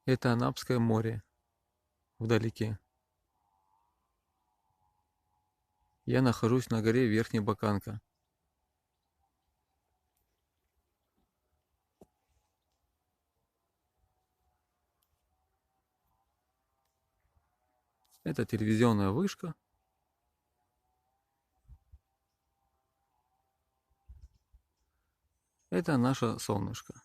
Это Анапское море вдалеке. Я нахожусь на горе Верхнебаканка. Это телевизионная вышка. Это наше солнышко.